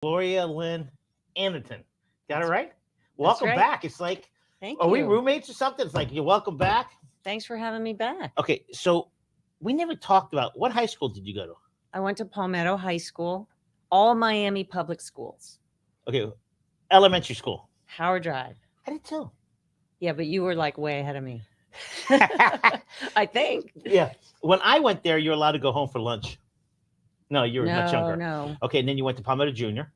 Gloria Lynn Anderton. Got it That's right? that's Welcome right. back. It's like, Thank are we you. roommates or something? It's like, you're welcome back. Thanks for having me back. Okay, so we never talked about what high school did you go to? I went to Palmetto High School, all Miami public schools, Okay, elementary school. Howard Drive. I did too. Yeah, but you were like way ahead of me. I think. Yeah. When I went there, you're allowed to go home for lunch. No, you were much No, younger. no, Okay, and then you went to Palmetto Junior,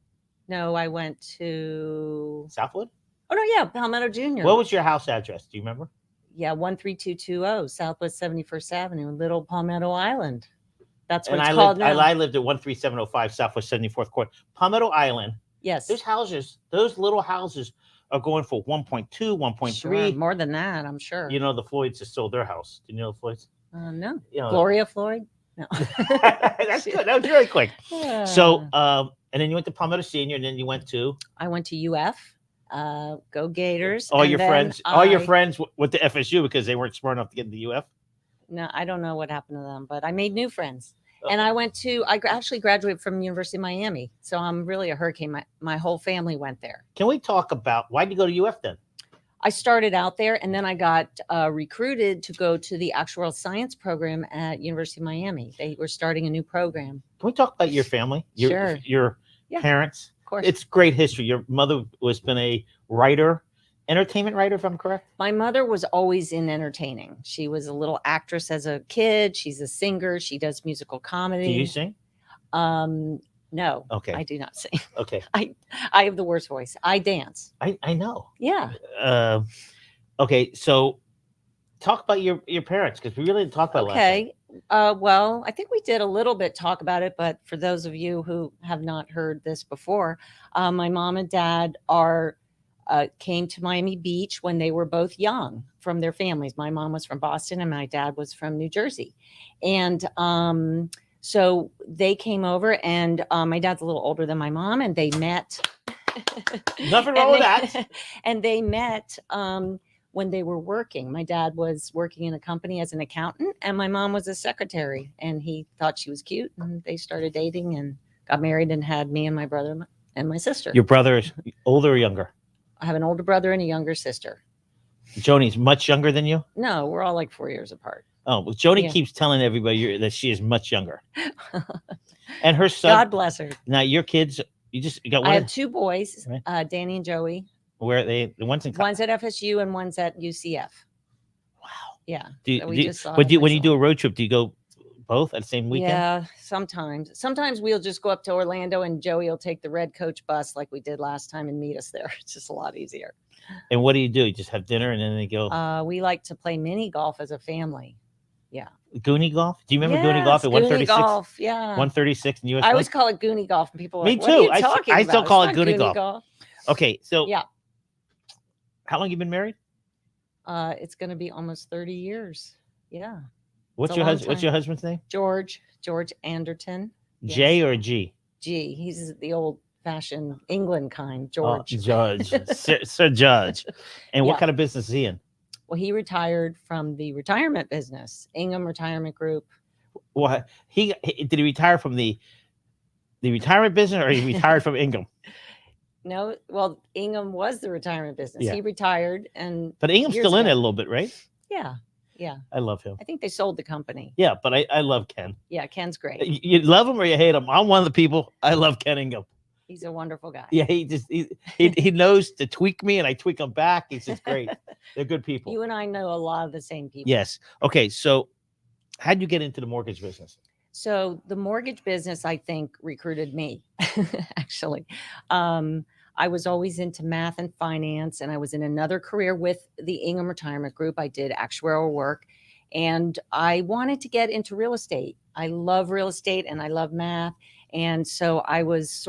no. I went to. Southwood. Oh no, yeah, Palmetto Junior. What was your house address? Do you remember? Yeah, 13220 Southwest 71st Avenue, Little Palmetto Island. That's what And it's I called lived. now. I lived at 13705 Southwest 74th Court, Palmetto Island. Yes. Those houses, those little houses, are going for 1.2, 1.3. Sure, more than that, I'm sure. You know, the Floyds just sold their house. Do you know the Floyds? No. You know, Gloria Floyd? No. that's good. That was really quick. Yeah. So, and then you went to Palmetto Senior, and then you went to I went to UF. Go Gators. all and your then friends. All your I- friends went to FSU because they weren't smart enough to get into UF. No, I don't know what happened to them, but I made new friends. Oh. And I actually graduated from the University of Miami. So I'm really a hurricane. My whole family went there. Can we talk about why did you go to UF then? I started out there and then I got recruited to go to the actuarial science program at University of Miami. They were starting a new program. Can we talk about your family? Sure. Your Yeah. parents. Of course. It's great history. Your mother was been a writer, entertainment writer, if I'm correct. My mother was always in entertaining. She was a little actress as a kid. She's a singer. She does musical comedy. Do you sing? No. Okay. I do not sing. Okay. I have the worst voice. I dance. I know. Yeah. Okay. So talk about your parents, because we really didn't talk about it last time. Okay. Well, I think we did a little bit talk about it, but for those of you who have not heard this before, my mom and dad came to Miami Beach when they were both young from their families. My mom was from Boston and my dad was from New Jersey. And so they came over and my dad's a little older than my mom and they met. Nothing wrong with that. And they met when they were working. My dad was working in a company as an accountant and my mom was a secretary and he thought she was cute and they started dating and got married and had me and my brother and my sister. Your brother is older or younger? I have an older brother and a younger sister. Joni's much younger than you? No, we're all like 4 years apart. Oh, well, Joni Yeah. keeps telling everybody that she is much younger. And her son. God bless her. Now, your kids, you got one. I have two boys, Right. Danny and Joey. Where are they? The one's in One's at FSU and one's at UCF. Wow. Yeah. Do you, So do we you- just saw when you recently. do a road trip, do you go both at the same weekend? Yeah, sometimes. Sometimes we'll just go up to Orlando and Joey will take the red coach bus like we did last time and meet us there. It's just a lot easier. And what do? You just have dinner and then they go We like to play mini golf as a family. Yeah. Goonie golf? Do you remember Goonie golf at Goonie 136? golf, yeah. 136 in US. I always call it Goonie golf, and people are Me like, "What are you too. I talking still about? call It's it not Goonie golf." Okay, so Yeah. how long you been married? It's going to be almost 30 years. Yeah. What's a your long husband? What's your time. husband's name? George Anderton. Yes. J or G? G. He's the old-fashioned England kind, Oh, George. Judge, Sir Judge. And what Yeah. kind of business is he in? Well, he retired from the retirement business, Ingham Retirement Group. Well, did he retire from the retirement business, or he retired from Ingham? No, well, Ingham was the retirement business. Yeah. He retired, and But Ingham's Years still in it ago. a little bit, right? yeah, I love him. I think they sold the company. Yeah, but I love Ken. Yeah, Ken's great. You love him or you hate him. I'm one of the people. I love Ken Ingham. He's a wonderful guy. Yeah, he knows to tweak me, and I tweak him back. He's just great. They're good people. You and I know a lot of the same people. Yes. Okay. So, how'd you get into the mortgage business? So the mortgage business, I think, recruited me, actually. I was always into math and finance, and I was in another career with the Ingham Retirement Group. I did actuarial work, and I wanted to get into real estate. I love real estate, and I love math. And so I was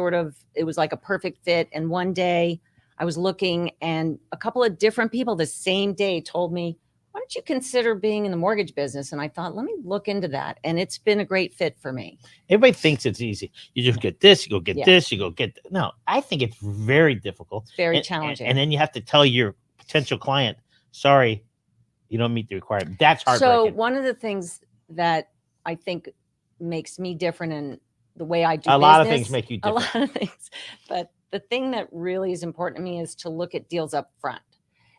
it was like a perfect fit. And one day I was looking, and a couple of different people the same day told me, why don't you consider being in the mortgage business? And I thought, let me look into that. And it's been a great fit for me. Everybody thinks it's easy. You just get this, you go get Yeah. this, you go get. No, I think it's very difficult. It's very And- challenging. And then you have to tell your potential client, sorry, you don't meet the requirement. That's So heartbreaking. one of the things that I think makes me different and the way I do A business. lot of things make you A different. lot of things. But the thing that really is important to me is to look at deals up front.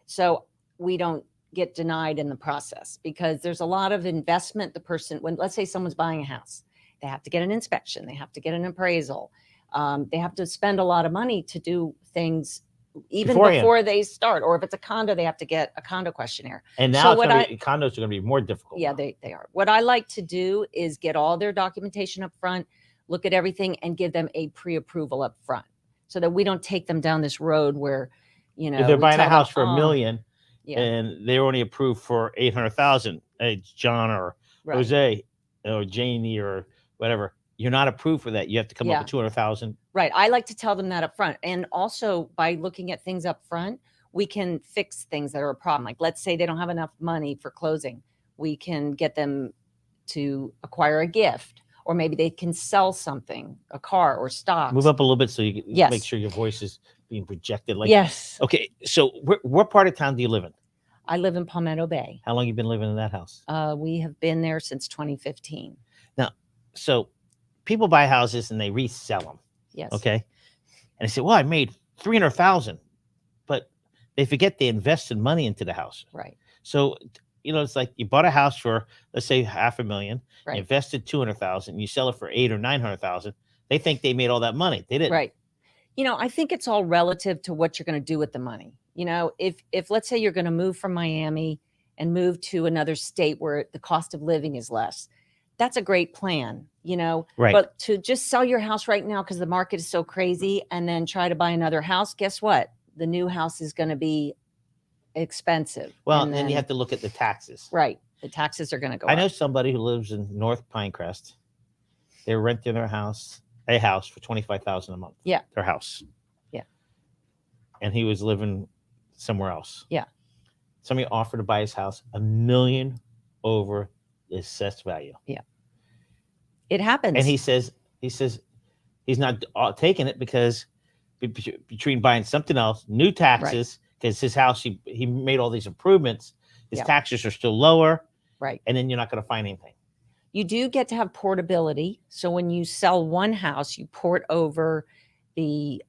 So we don't get denied in the process, because there's a lot of investment. The person, when let's say someone's buying a house, they have to get an inspection, they have to get an appraisal, they have to spend a lot of money to do things even Beforehand. before they start. Or if it's a condo, they have to get a condo questionnaire. And now So it's what gonna be, condos are going to be more difficult. Yeah, now. they are. What I like to do is get all their documentation up front, look at everything, and give them a pre-approval up front, so that we don't take them down this road where, If they're we buying a tell them, house for "Oh, $1 million yeah, and they're only approved for 800,000, hey, John or right. Jose or Janie or whatever, you're not approved for that. You have to come Yeah. up with 200,000. Right. I like to tell them that up front. And also, by looking at things up front, we can fix things that are a problem. Like, let's say they don't have enough money for closing. We can get them to acquire a gift, or maybe they can sell something, a car or stocks. Move up a little bit so you can Yes. make sure your voice is being projected. Like, Yes. okay, so what part of town do you live in? I live in Palmetto Bay. How long you been living in that house? We have been there since 2015. So people buy houses and they resell them. Yes. Okay. And they say, well, I made 300,000, but they forget they invested money into the house. Right. So, it's like you bought a house for, let's say, $500,000, Right. you invested 200,000, you sell it for 800,000 or 900,000. They think they made all that money. They didn't. Right. I think it's all relative to what you're going to do with the money. If let's say you're going to move from Miami and move to another state where the cost of living is less, that's a great plan, Right. But to just sell your house right now because the market is so crazy and then try to buy another house, guess what? The new house is going to be expensive. Well, And then you have to look at the taxes. Right. The taxes are going to go I up. know somebody who lives in North Pinecrest. They're renting a house for $25,000 a month. Yeah. Their house. Yeah. And he was living somewhere else. Yeah. Somebody offered to buy his house $1 million over the assessed value. Yeah. It happens. And he says he's not taking it because between buying something else, new taxes, because his house, he made all these improvements, his Yeah. taxes are still lower. Right. And then you're not going to find anything. You do get to have portability. So when you sell one house, you port over the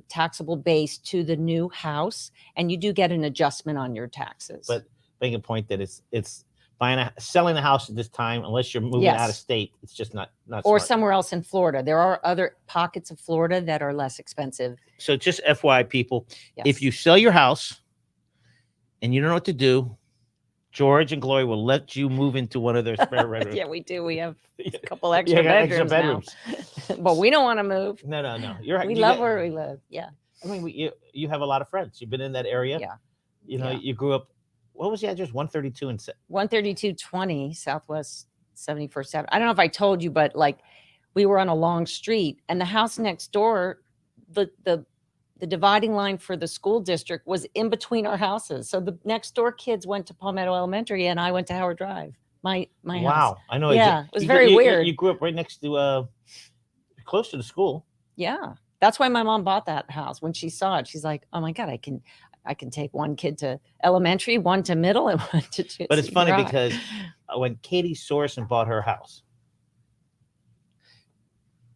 taxable base to the new house, and you do get an adjustment on your taxes. But making a point that it's selling a house at this time, unless you're moving Yes. out of state, it's just not or smart. somewhere else in Florida. There are other pockets of Florida that are less expensive. So just FYI, people, Yes. if you sell your house and you don't know what to do, George and Gloria will let you move into one of their spare bedrooms. Yeah, we do. We have a couple extra got extra bedrooms now. But we don't want to move. No. We love where we live. Yeah. I mean, you have a lot of friends. You've been in that area. Yeah. You Yeah. you grew up. What was the address? 132 and 13220 Southwest 71st Avenue. I don't know if I told you, but we were on a long street, and the house next door, the dividing line for the school district was in between our houses. So the next door kids went to Palmetto Elementary, and I went to Howard Drive. My house. Wow, I know. Yeah, it was very weird. You grew up right next to, close to the school. Yeah, that's why my mom bought that house. When she saw it, she's like, "Oh my God, I can take one kid to elementary, one to middle, and one to junior." But it's funny because when Katie Sorensen bought her house,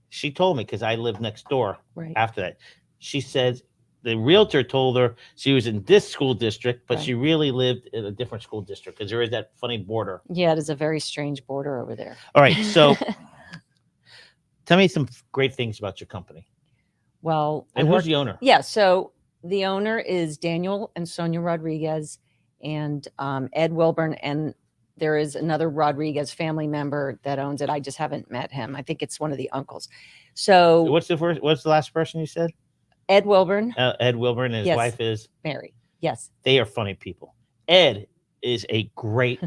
she told me, because I lived next door right. after that, she said the realtor told her she was in this school district, but Right. she really lived in a different school district because there is that funny border. Yeah, it is a very strange border over there. All right, so tell me some great things about your company. Well, And who's the owner? Yeah, so the owner is Daniel and Sonia Rodriguez and Ed Wilburn, and there is another Rodriguez family member that owns it. I just haven't met him. I think it's one of the uncles. So What's the last person you said? Ed Wilburn, Ed Wilburn, and his Yes. wife is. Mary. Yes. They are funny people. Ed is a great.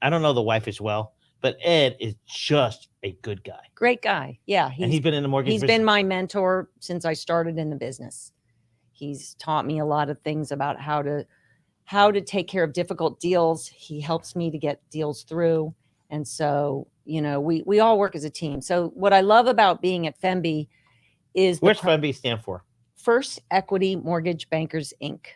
I don't know the wife as well, but Ed is just a good guy. Great guy. Yeah. And he's been in the mortgage He's business. been my mentor since I started in the business. He's taught me a lot of things about how to take care of difficult deals. He helps me to get deals through. And so, we all work as a team. So what I love about being at Fembi is What's Fembi stand for? First Equity Mortgage Bankers, Inc.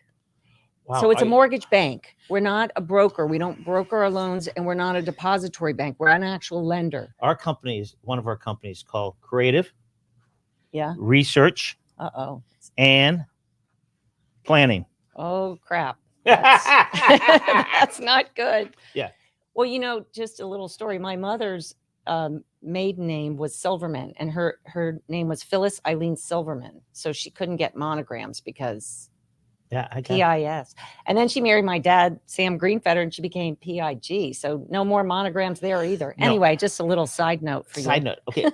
Wow. So it's a mortgage bank. We're not a broker. We don't broker our loans, and we're not a depository bank. We're an actual lender. Our company is one of our companies called Creative Yeah. Research Uh-oh. and Planning. Oh, crap. That's not good. Yeah. Well, just a little story. My mother's maiden name was Silverman, and her name was Phyllis Eileen Silverman. So she couldn't get monograms because Yeah, I got PIS. And then she married my dad, Sam Greenfetter, and she became PIG. So no more monograms there either. No. Anyway, just a little side note for you. Side note. Okay.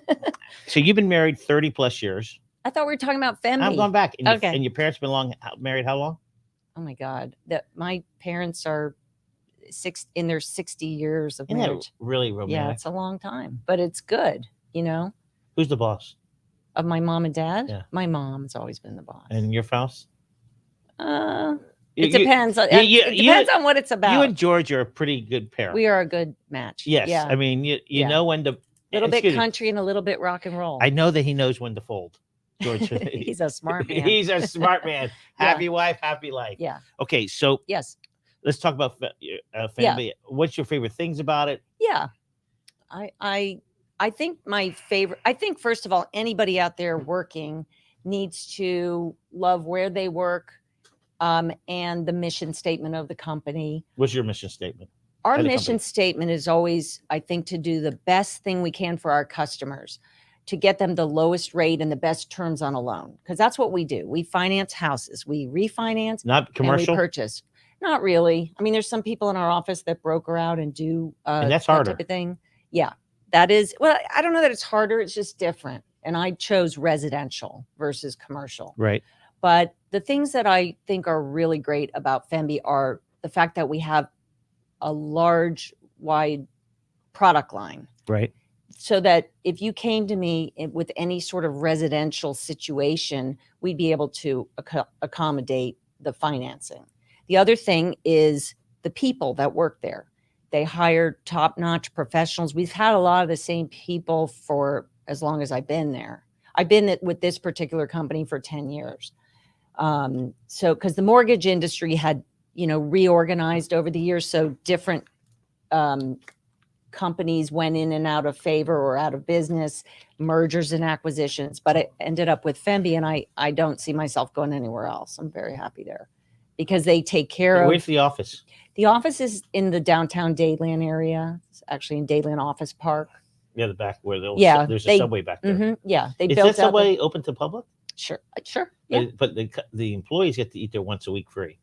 So you've been married 30 plus years. I thought we were talking about Fembi. I'm going back. And Okay. And your parents been married how long? Oh my God. My parents are in their 60 years of Isn't that marriage. really romantic? Yeah, it's a long time, but it's good, Who's the boss? of my mom and dad. Yeah. My mom's always been the boss. And your spouse? It depends. It depends on what it's about. You and George are a pretty good pair. We are a good match. Yes. Yeah. I mean, you Yeah. know when to. A little bit excuse me, country and a little bit rock and roll. I know that he knows when to fold. George. He's a smart man. He's a smart man. Happy wife, happy life. Yeah. Okay, so Yes. let's talk about family. What's your favorite things about it? Yeah. I think my favorite, I think first of all, anybody out there working needs to love where they work and the mission statement of the company. What's your mission statement? Our Of the mission company. statement is always, I think, to do the best thing we can for our customers, to get them the lowest rate and the best terms on a loan. Because that's what we do. We finance houses. We refinance Not commercial? and we purchase. Not really. I mean, there's some people in our office that broker out and do And that's that harder. type of thing. Yeah, that is. Well, I don't know that it's harder. It's just different. And I chose residential versus commercial. Right. But the things that I think are really great about Fembi are the fact that we have a large, wide product line. Right. So that if you came to me with any sort of residential situation, we'd be able to accommodate the financing. The other thing is the people that work there. They hire top-notch professionals. We've had a lot of the same people for as long as I've been there. I've been with this particular company for 10 years. So because the mortgage industry had, reorganized over the years, so different companies went in and out of favor or out of business, mergers and acquisitions, but it ended up with Fembi, and I don't see myself going anywhere else. I'm very happy there because they take care of. Where's the office? The office is in the downtown Dadeland area. It's actually in Dadeland Office Park. Yeah, the back where there's a they- subway back there. Yeah, they Is built that out the- subway open to public? Sure. Yeah. But the employees get to eat there once a week free.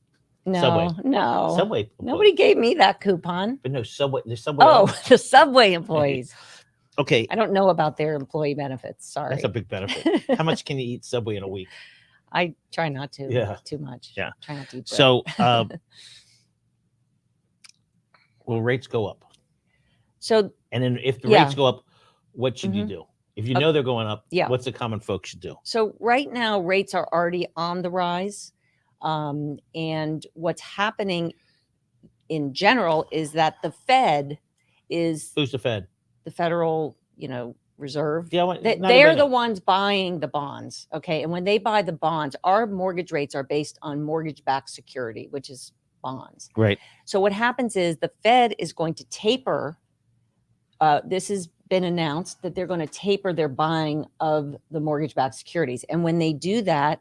No, Subway. no. Subway. Nobody gave me that coupon. But no, subway. There's subway. Oh, owners. the subway employees. Okay. I don't know about their employee benefits. Sorry. That's a big benefit. How much can you eat Subway in a week? I try not to. Yeah. Too much. Yeah. Try not to eat bread. So, will rates go up? So And then if the Yeah. rates go up, what should you Mhm. do? If you know they're going up, Yeah. what's the common folks should do? So right now, rates are already on the rise. And what's happening in general is that the Fed is Who's the Fed? the Federal, Reserve. Yeah, They're the ones buying the bonds. Okay. And when they buy the bonds, our mortgage rates are based on mortgage-backed security, which is bonds. right. So what happens is the Fed is going to taper. This has been announced that they're going to taper their buying of the mortgage-backed securities. And when they do that,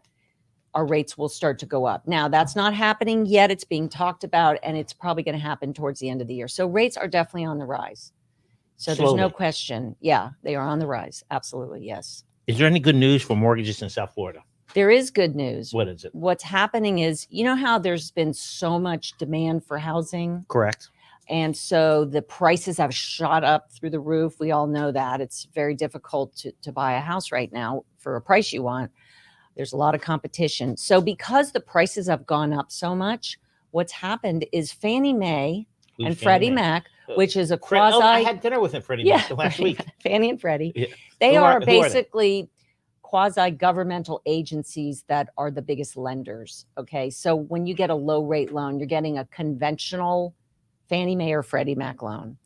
our rates will start to go up. Now, that's not happening yet. It's being talked about, and it's probably going to happen towards the end of the year. So rates are definitely on the rise. So there's no Slowly. question. Yeah, they are on the rise. Absolutely. Yes. Is there any good news for mortgages in South Florida? There is good news. What is it? What's happening is, how there's been so much demand for housing. Correct. And so the prices have shot up through the roof. We all know that. It's very difficult to buy a house right now for a price you want. There's a lot of competition. So because the prices have gone up so much, what's happened is Fannie Mae Who's and Fannie Freddie Mae? Mac, which is a Fred- quasi. I had dinner with him, Freddie Mac, last week. Fannie and Freddie. Yeah. They Who are are they? basically quasi-governmental agencies that are the biggest lenders. Okay. So when you get a low rate loan, you're getting a conventional Fannie Mae or Freddie Mac loan.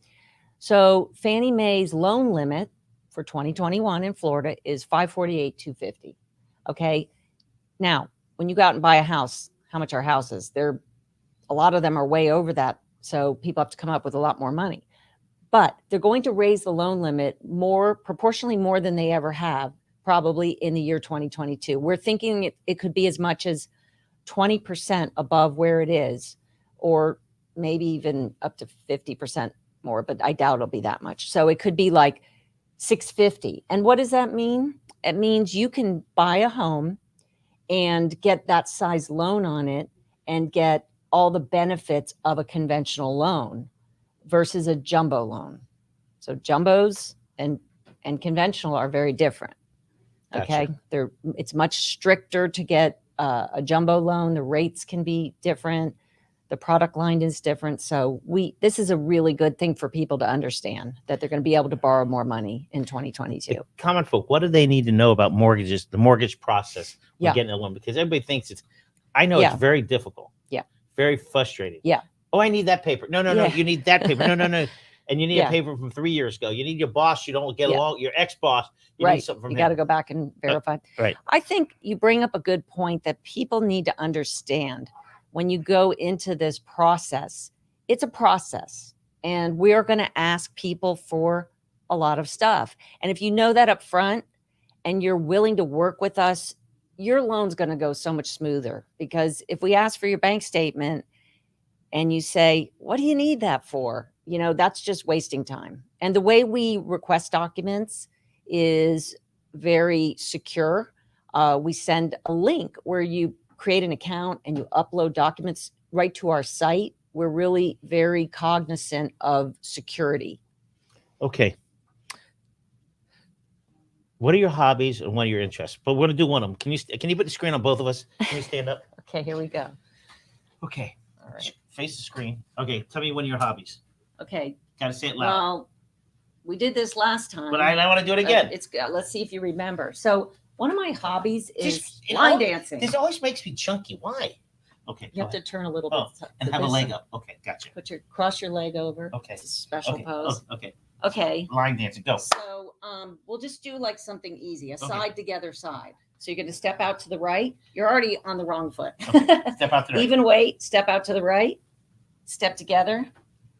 So Fannie Mae's loan limit for 2021 in Florida is $548,250. Okay. Now, when you go out and buy a house, how much are houses? They're a lot of them are way over that. So people have to come up with a lot more money. But they're going to raise the loan limit proportionally more than they ever have, probably in the year 2022. We're thinking it could be as much as 20% above where it is, or maybe even up to 50% more, but I doubt it'll be that much. So it could be like 650. And what does that mean? It means you can buy a home and get that size loan on it and get all the benefits of a conventional loan versus a jumbo loan. So jumbos and conventional are very different. Okay. Gotcha. It's much stricter to get a jumbo loan. The rates can be different. The product line is different. So this is a really good thing for people to understand, that they're going to be able to borrow more money in 2022. The common folk, what do they need to know about mortgages, the mortgage process when Yeah. getting a loan? Because everybody thinks I know Yeah. it's very difficult. Yeah. Very frustrating. Yeah. Oh, I need that paper. No, Yeah. you need that paper. No. And you need Yeah. a paper from 3 years ago. You need your boss. You don't get Yeah. along. Your ex-boss. You need Right. something from You him. got to go back and verify. Right. I think you bring up a good point that people need to understand. When you go into this process, it's a process, and we're going to ask people for a lot of stuff. And if you know that up front and you're willing to work with us, your loan's going to go so much smoother. Because if we ask for your bank statement and you say, what do you need that for? That's just wasting time. And the way we request documents is very secure. We send a link where you create an account and you upload documents right to our site. We're really very cognizant of security. Okay. What are your hobbies and what are your interests? But we're going to do one of them. Can you put the screen on both of us? Can you stand up? Okay, here we go. Okay. All right. Face the screen. Okay. Tell me one of your hobbies. Okay. Got to say it loud. Well, we did this last time. But I want to do it again. Let's see if you remember. So one of my hobbies is Just, line dancing. This always makes me chunky. Why? Okay. You have to turn a little bit. And to have a this leg side. up. Okay. Gotcha. Cross your leg over. Okay. It's a special Okay. pose. Oh, okay. Okay. Line dancing. Go. So we'll just do like something easy, a Okay. side together side. So you're going to step out to the right. You're already on the wrong foot. Okay. Step out to the right. Even weight, step out to the right, step together,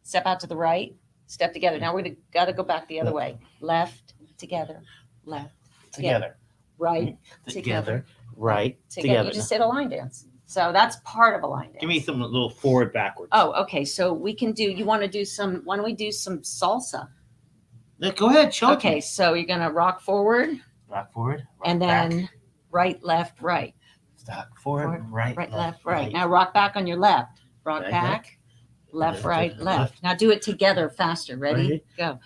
step out to the right, step together. Now we're got to go back the other way. Left, together, left, Together. right, Together. Right. together. Together. You just did a line dance. So that's part of a line dance. Give me some little forward, backwards. Oh, okay. So why don't we do some salsa? Go ahead. Show it to Okay, me. so you're going to rock forward Rock forward. Rock and back. then right, left, right. Rock forward. Right. Right, left, right. Now rock back on your left. Rock Right, back. Left, right, left. left. Now do it together faster. Ready? Go.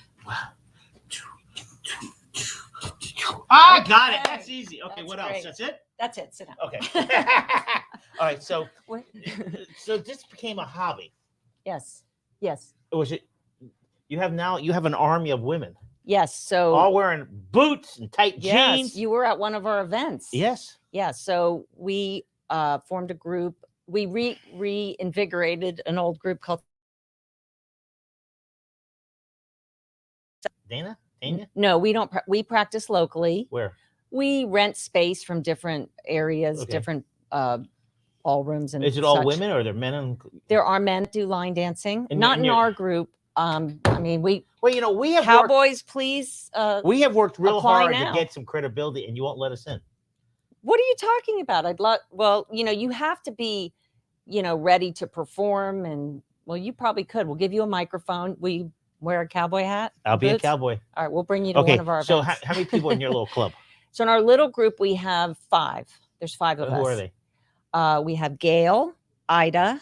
I got it. That's easy. Okay, That's what great. else? That's it? That's it. Sit down. Okay. All right. So What? this became a hobby. Yes. Yes. Was it? You have an army of women Yes. So all wearing boots and tight yes, jeans. you were at one of our events. Yes. Yeah. So we formed a group. We reinvigorated an old group called. Dana? No, we don't. We practice locally. Where? We rent space from different areas, Okay. different ballrooms, and Is it all such. women or are there men? There are men that do line dancing, And not in you're- our group. I mean, we Well, we have cowboys, please. we have worked real apply hard now. to get some credibility, and you won't let us in. What are you talking about? Well, you have to be, ready to perform, and well, you probably could. We'll give you a microphone. Will you wear a cowboy hat? I'll be a boots? cowboy. All right, we'll bring you to Okay. one of our So events. how many people in your little club? So in our little group, we have 5. There's 5 of us. Who are they? We have Gail, Ida,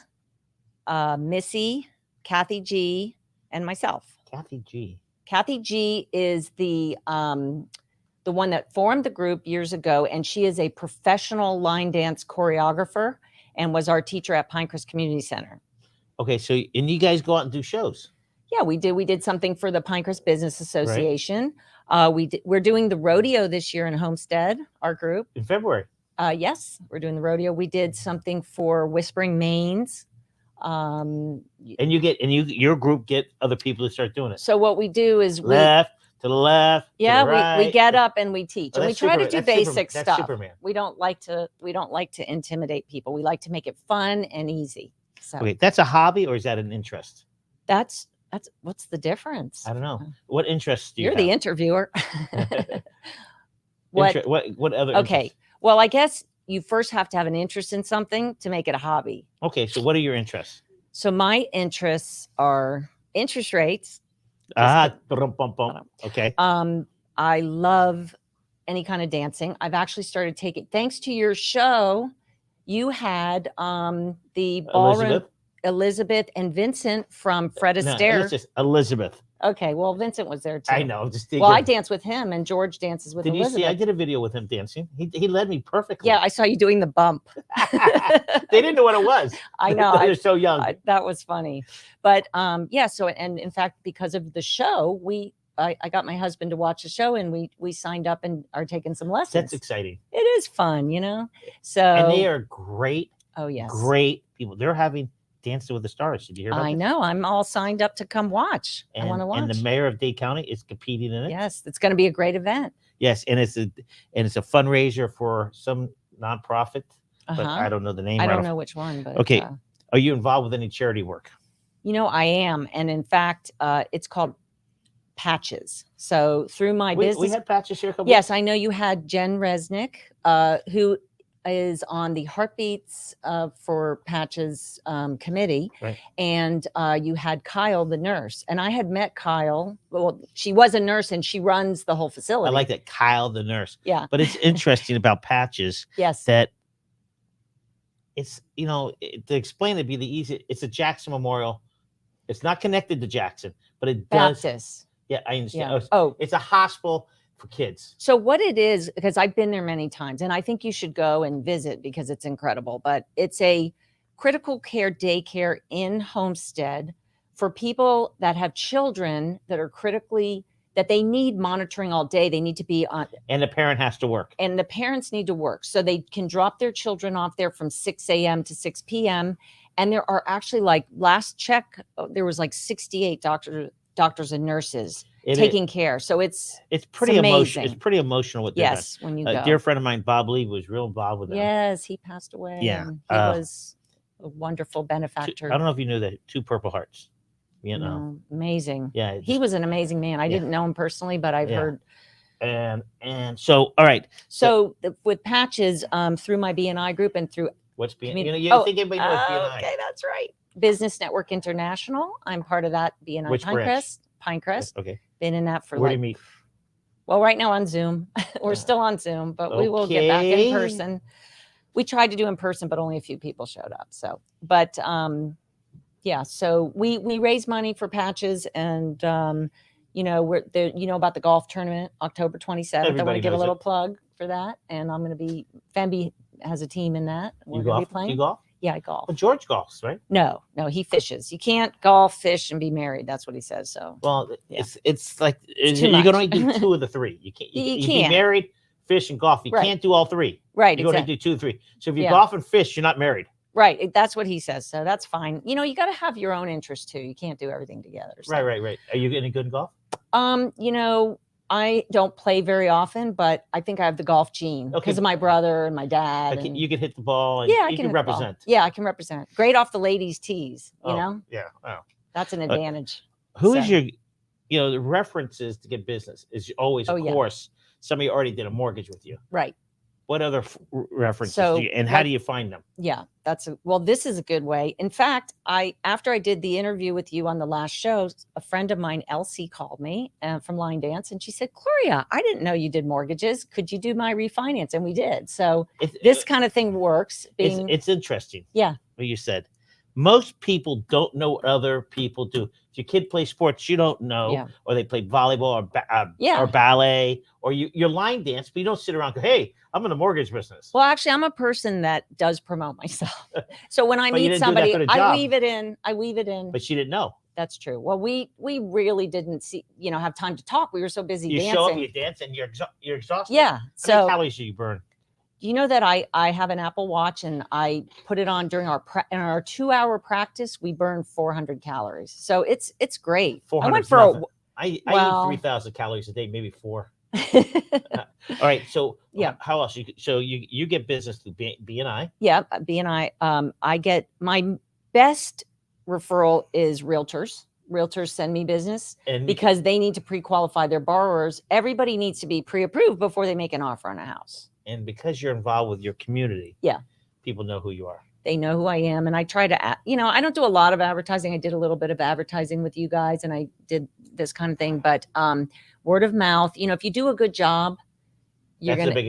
Missy, Kathy G, and myself. Kathy G. Kathy G is the one that formed the group years ago, and she is a professional line dance choreographer and was our teacher at Pinecrest Community Center. Okay, so and you guys go out and do shows. Yeah, we did. We did something for the Pinecrest Business Association. We're doing the rodeo this year in Homestead, our group. In February. Yes, we're doing the rodeo. We did something for Whispering Mains. And your group get other people to start doing it. So what we do is Left to the left. to yeah, the right. we get up and we teach, Oh, and we that's try to Superman. do That's basic That's stuff. Superman. We don't like to intimidate people. We like to make it fun and easy. So Okay, that's a hobby or is that an interest? that's what's the difference? I don't know. What interests do you You're have? the interviewer. What? What other Okay. interests? Well, I guess you first have to have an interest in something to make it a hobby. Okay, so what are your interests? So my interests are interest rates. Okay. I love any kind of dancing. I've actually started taking, thanks to your show, you had the ballroom, Elizabeth and Vincent from Fred Astaire. No, it's just Elizabeth. Okay, well, Vincent was there too. I know. Well, I dance with him, and George dances with Elizabeth. Did you see? I did a video with him dancing. He led me perfectly. Yeah, I saw you doing the bump. They didn't know what it was. I know. They're so young. That was funny. But yeah, so, and in fact, because of the show, I got my husband to watch the show, and we signed up and are taking some lessons. That's exciting. It is fun, you know. So and they are great. Oh yes, great people. They're having Dancing with the Stars. Did you hear about I this? know. I'm all signed up to come watch. I want to watch. And the mayor of Dade County is competing in it. Yes, it's going to be a great event. Yes, and it's a fundraiser for some nonprofit, but I don't know the name. I don't know which one, but okay. Are you involved with any charity work? You know, I am, and in fact, it's called Patches. So through my business, we had Patches here. Yes, I know you had Jen Resnick, who is on the Heartbeats for Patches committee, right. And you had Kyle, the nurse, and I had met Kyle. Well, she was a nurse and she runs the whole facility. I like that, Kyle, the nurse. Yeah, but it's interesting about Patches. Yes, that it's to explain it'd be the easy. It's a Jackson Memorial. It's not connected to Jackson, but it does. Baptist. Yeah, I understand. Yeah. Oh, it's a hospital for kids. So what it is, because I've been there many times, and I think you should go and visit because it's incredible, but it's a critical care daycare in Homestead for people that have children that are that they need monitoring all day. They need to be on. And the parent has to work. And the parents need to work. So they can drop their children off there from 6 a.m. to 6 p.m. And there are actually, like, last check, there was like 68 doctors and nurses taking care. So it's pretty emotional. It's pretty emotional what they're doing. When you go. A dear friend of mine, Bob Lee, was real involved with them. Yes, he passed away. Yeah, he was a wonderful benefactor. I don't know if you knew that. 2 Purple Hearts. Amazing. Yeah, he was an amazing man. I didn't know him personally, but I've heard. And so, all right. So with Patches, through my BNI group and through what's BNI? You think anybody knows BNI? Okay, that's right. Business Network International. I'm part of that BNI. Which branch? Pinecrest. Okay. Been in that for Where do you meet? Well, right now on Zoom. We're still on Zoom, but we will get back in person. We tried to do in person, but only a few people showed up. So, but yeah, so we raise money for Patches, and we're there. You know about the golf tournament, October 27th. I want to give a little plug for that, and I'm going to be. Fembi has a team in that. We're going to be playing. You golf? Yeah, I golf. Well, George golfs, right? No, he fishes. You can't golf, fish, and be married. That's what he says. So, well, yeah. it's like you can only do 2 of the 3. You can't. You can't be married, fish, and golf. You can't do all 3. Right. You only do 2 or 3. So if you golf and fish, you're not married. Right. That's what he says. So that's fine. You got to have your own interests too. You can't do everything together. So. Right. Are you any good in golf? I don't play very often, but I think I have the golf gene because of my brother and my dad. You can hit the ball. And I can represent. Yeah, I can represent. Great off the ladies' tees. You know. Yeah. Oh. That's an advantage. Who is your, the references to get business is always, of course, somebody already did a mortgage with you. Right. What other references do you, and how do you find them? Yeah, this is a good way. In fact, after I did the interview with you on the last show, a friend of mine, Elsie, called me from Line Dance, and she said, Gloria, I didn't know you did mortgages. Could you do my refinance? And we did. So this kind of thing works. It's interesting. Yeah. What you said. Most people don't know what other people do. If your kid plays sports, you don't know, or they play volleyball or ballet, or you line dance, but you don't sit around and go, hey, I'm in the mortgage business. Well, actually, I'm a person that does promote myself. So when I meet somebody, I weave it in. But she didn't know. That's true. Well, we really didn't have time to talk. We were so busy dancing. You show up, you dance, and you're exhausted. Yeah. How many calories do you burn? You know that I have an Apple Watch, and I put it on during our 2-hour practice. We burn 400 calories, so it's great. 400. I went for I eat 3,000 calories a day, maybe 4. All right, so how else? You get business through BNI. Yeah, BNI. I get my best referral is realtors. Realtors send me business because they need to pre-qualify their borrowers. Everybody needs to be pre-approved before they make an offer on a house. And because you're involved with your community, people know who you are. They know who I am. And I try to, I don't do a lot of advertising. I did a little bit of advertising with you guys, and I did this kind of thing. But word of mouth, if you do a good job, you're going to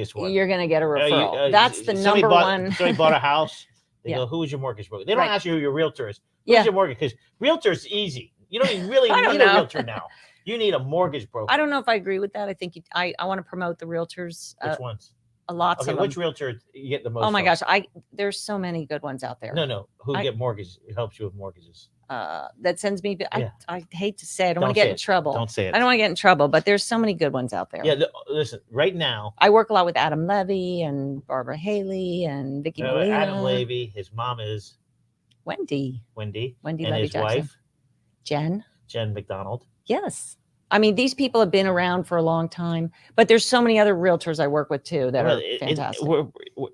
get a referral. That's the number one. Somebody bought a house. They go, who is your mortgage broker? They don't ask you who your realtor is. Who's your mortgage? Because realtor is easy. You don't even really need a realtor now. You need a mortgage broker. I don't know if I agree with that. I think I want to promote the realtors. Which ones? Lots of them. Which realtor you get the most? Oh my gosh, there's so many good ones out there. No. Who get mortgages? It helps you with mortgages. That sends me. I hate to say it. I don't want to get in trouble. Don't say it. I don't want to get in trouble, but there's so many good ones out there. Yeah. Listen, right now. I work a lot with Adam Levy and Barbara Haley and Vicky Molina. Adam Levy. His mom is Wendy. And Levy his Jackson. wife. Jen McDonald. Yes. I mean, these people have been around for a long time, but there's so many other realtors I work with too that are fantastic.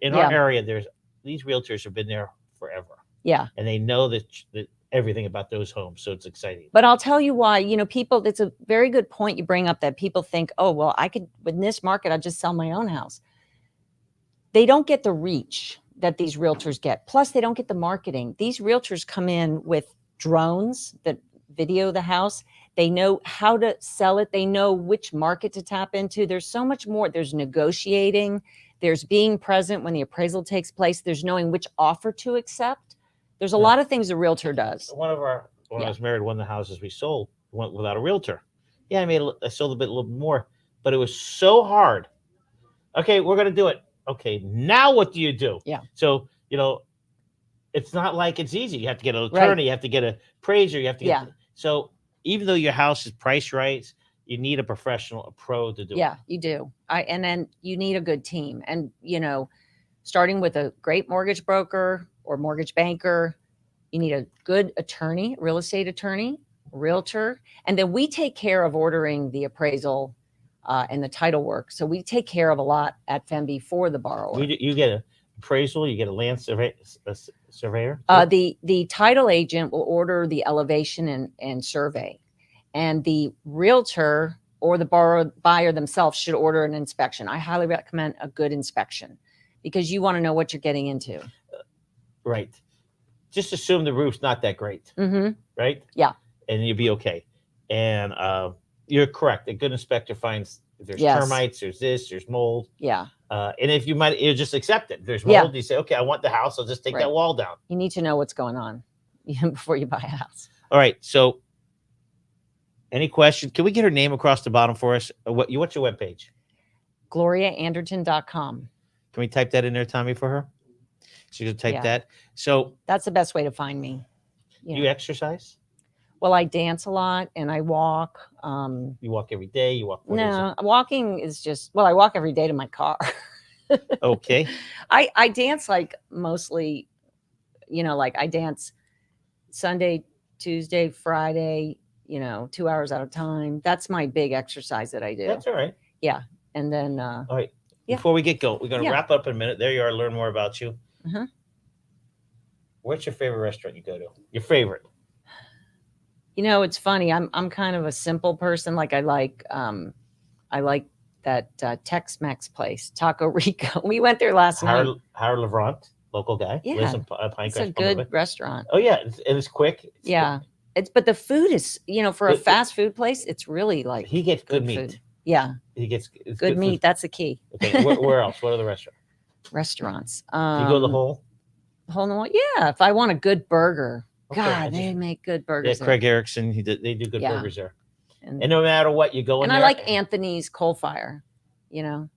In our area, these realtors have been there forever. Yeah. And they know that everything about those homes. So it's exciting. But I'll tell you why, people, it's a very good point you bring up, that people think, oh, well, I could, in this market, I'd just sell my own house. They don't get the reach that these realtors get. Plus, they don't get the marketing. These realtors come in with drones that video the house. They know how to sell it. They know which market to tap into. There's so much more. There's negotiating. There's being present when the appraisal takes place. There's knowing which offer to accept. There's a lot of things a realtor does. When I was married, one of the houses we sold went without a realtor. Yeah, I sold a little bit more, but it was so hard. Okay, we're going to do it. Okay, now what do you do? Yeah. So, it's not like it's easy. You have to get an attorney. You have to get an appraiser. You have to get. So even though your house is priced right, you need a professional, a pro to do it. Yeah, you do. And then you need a good team. And, starting with a great mortgage broker or mortgage banker, you need a good attorney, real estate attorney, realtor. And then we take care of ordering the appraisal and the title work. So we take care of a lot at Fembi for the borrower. You get an appraisal, you get a land surveyor? The title agent will order the elevation and survey, and the realtor or the buyer themselves should order an inspection. I highly recommend a good inspection because you want to know what you're getting into. Right. Just assume the roof's not that great. Mm-hmm. Right? Yeah. And you'll be okay. And you're correct. A good inspector finds if there's termites, there's mold. Yeah. And if you just accept it. If there's mold, you say, okay, I want the house. I'll just take that wall down. You need to know what's going on before you buy a house. All right. So any questions? Can we get her name across the bottom for us? What's your webpage? GloriaAnderton.com. Can we type that in there, Tommy, for her? She's going to type that. So that's the best way to find me. You exercise? Well, I dance a lot and I walk. You walk every day? You walk? Walking is just, I walk every day to my car. Okay. I dance like mostly, like I dance Sunday, Tuesday, Friday, 2 hours at a time. That's my big exercise that I do. That's all right. Yeah. And then. All right. Before we get going, we're going to wrap up in a minute. There you are. Learn more about you. Uh-huh. What's your favorite restaurant you go to? Your favorite? It's funny. I'm kind of a simple person. Like I like that Tex-Mex place, Taco Rico. We went there last night. Howard Levrant, local guy. Yeah, it's a good restaurant. Oh yeah, it's quick. But the food is, for a fast food place, it's really like he gets good meat. Food. Yeah, he gets good meat. Food. That's the key. Okay, where else? What other restaurants? You go to the Hole. Hole in the Wall. Yeah, if I want a good burger. Okay. God, they make good burgers. Yeah, Craig Erickson, they do good burgers there. And no matter what, you go in there. And I like Anthony's Coal Fire, and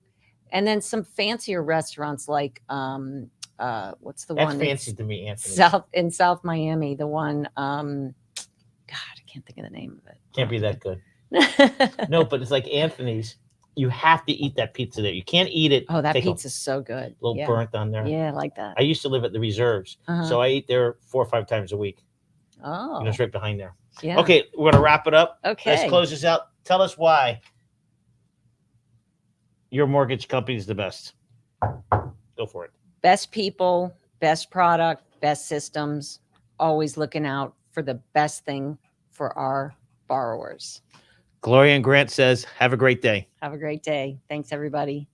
then some fancier restaurants like what's the one? That's fancy to me, Anthony. In South Miami, the one God, I can't think of the name of it. Can't be that good. No, but it's like Anthony's. You have to eat that pizza there. You can't eat it. Oh, that pizza's so good. A little burnt on there. Yeah, I like that. I used to live at the Reserves, so I eat there 4 or 5 times a week. Oh. It's right behind there. Yeah. Okay, we're going to wrap it up. Okay. Let's close this out. Tell us why your mortgage company is the best. Go for it. Best people, best product, best systems, always looking out for the best thing for our borrowers. Gloria and Grant says, have a great day. Have a great day. Thanks, everybody.